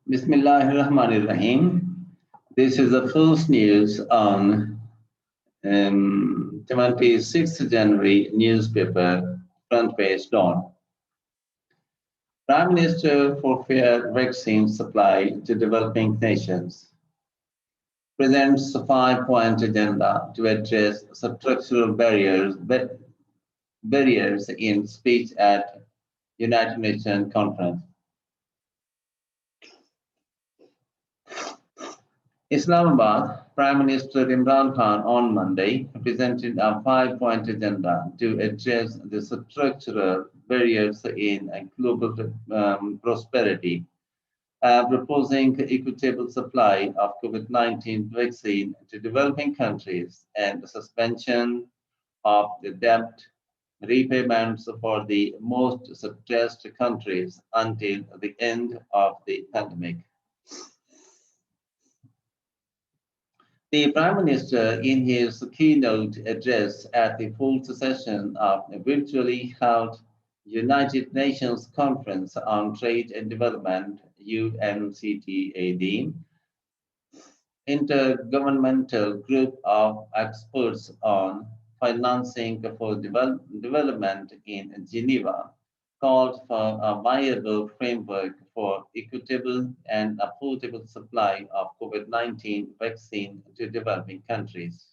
Bismillahirrahmanirrahim. This is the first news on 26th January newspaper front page dawn. Prime Minister for fair vaccine supply to developing nations presents a five-point agenda to address structural barriers in speech at United Nations conference. Islamabad, Prime Minister Imran Khan on Monday presented a five-point agenda to address the structural barriers in global prosperity, proposing equitable supply of COVID-19 vaccine to developing countries and the suspension of the debt repayments for the most stressed countries until the end of the pandemic. The Prime Minister, in his keynote address at the fourth session of a virtually held United Nations Conference on Trade and Development, UNCTAD, intergovernmental group of experts on financing for development in Geneva, called for a viable framework for equitable and affordable supply of COVID-19 vaccine to developing countries.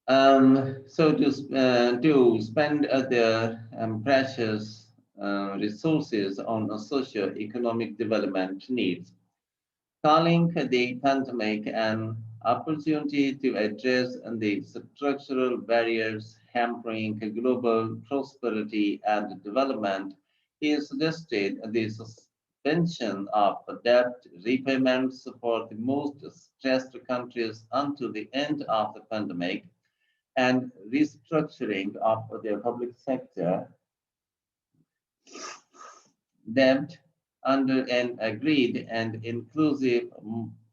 To spend their precious resources on socio-economic development needs, calling the pandemic an opportunity to address the structural barriers hampering global prosperity and development. He suggested the suspension of debt repayments for the most stressed countries until the end of the pandemic and restructuring of their public sector debt under an agreed and inclusive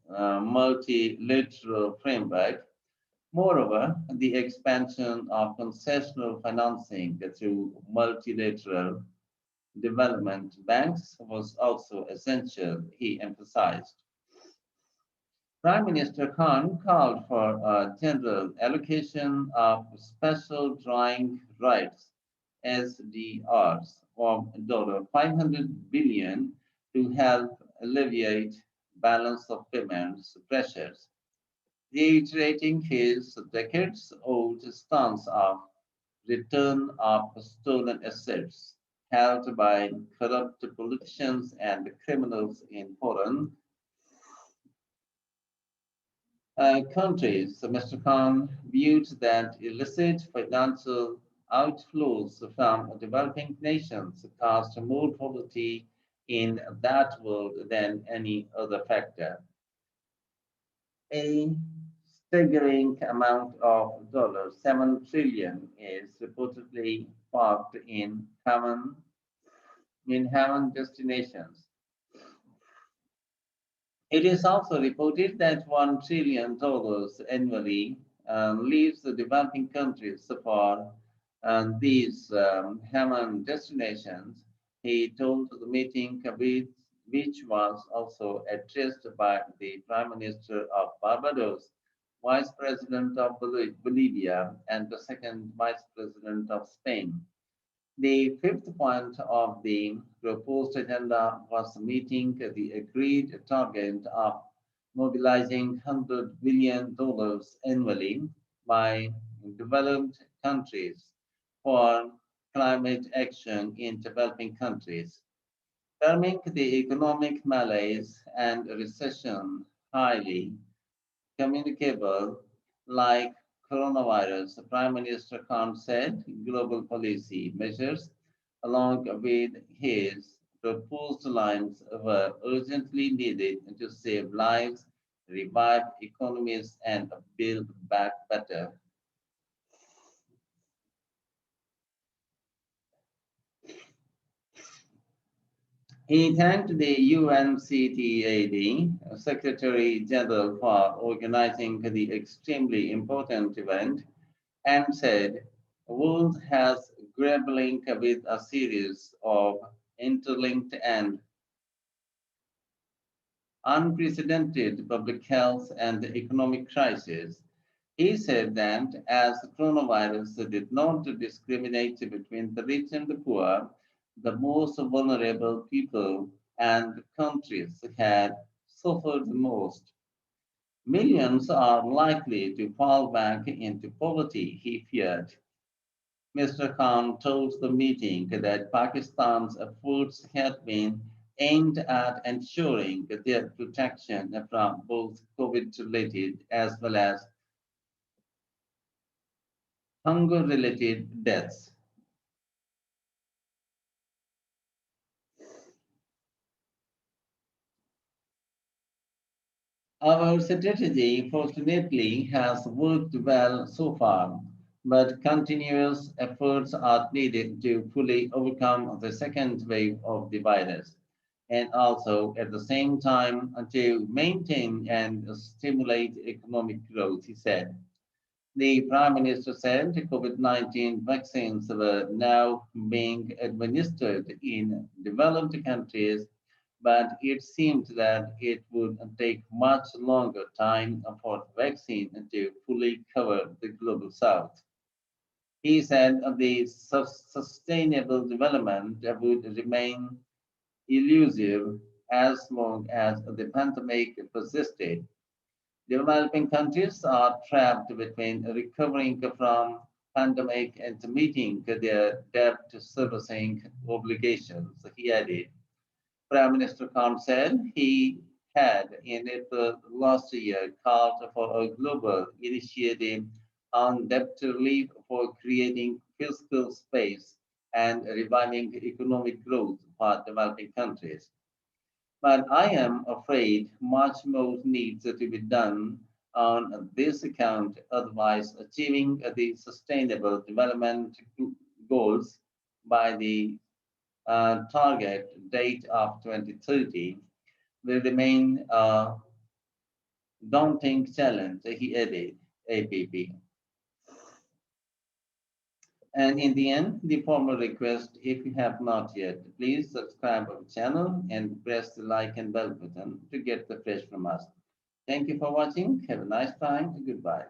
multilateral framework. Moreover, the expansion of concessional financing through multilateral development banks was also essential, he emphasized. Prime Minister Khan called for a general allocation of special drawing rights (SDRs) of $500 billion to help alleviate balance of payments pressures, reiterating his decades-old stance of return of stolen assets held by corrupt politicians and criminals in foreign countries. Mr. Khan viewed that illicit financial outflows from developing nations caused more poverty in that world than any other factor. A staggering amount of $7 trillion is reportedly parked in heaven destinations. It is also reported that $1 trillion annually leaves the developing countries for these heaven destinations. He told the meeting, which was also addressed by the Prime Minister of Barbados, Vice President of Bolivia, and the second Vice President of Spain. The fifth point of the proposed agenda was meeting the agreed target of mobilizing $100 billion annually by developed countries for climate action in developing countries, terming the economic malaise and recession highly communicable like coronavirus. Prime Minister Khan said global policy measures, along with his proposed lines, were urgently needed to save lives, revive economies, and build back better. He thanked the UNCTAD Secretary General for organizing the extremely important event and said The world has grappling with a series of interlinked and unprecedented public health and economic crises. He said that as the coronavirus did not discriminate between the rich and the poor, the most vulnerable people and countries had suffered the most. Millions are likely to fall back into poverty, he feared. Mr. Khan told the meeting that Pakistan's efforts had been aimed at ensuring their protection from both COVID-related as well as hunger-related deaths. Our strategy, fortunately, has worked well so far, but continuous efforts are needed to fully overcome the second wave of the virus, and also at the same time to maintain and stimulate economic growth, he said. The Prime Minister said COVID-19 vaccines were now being administered in developed countries, but it seemed that it would take much longer time for the vaccine to fully cover the global south. He said the sustainable development would remain elusive as long as the pandemic persisted. Developing countries are trapped between recovering from pandemic and meeting their debt servicing obligations, he added. Prime Minister Khan said he had in April last year called for a global initiative on debt relief for creating fiscal space and reviving economic growth for developing countries. But I am afraid much more needs to be done on this account, otherwise achieving the sustainable development goals by the target date of 2030 will remain a daunting challenge, he added, APP. And in the end, the formal request, if you have not yet, please subscribe our channel and press the like and bell button to get the fresh from us. Thank you for watching. Have a nice time. Goodbye.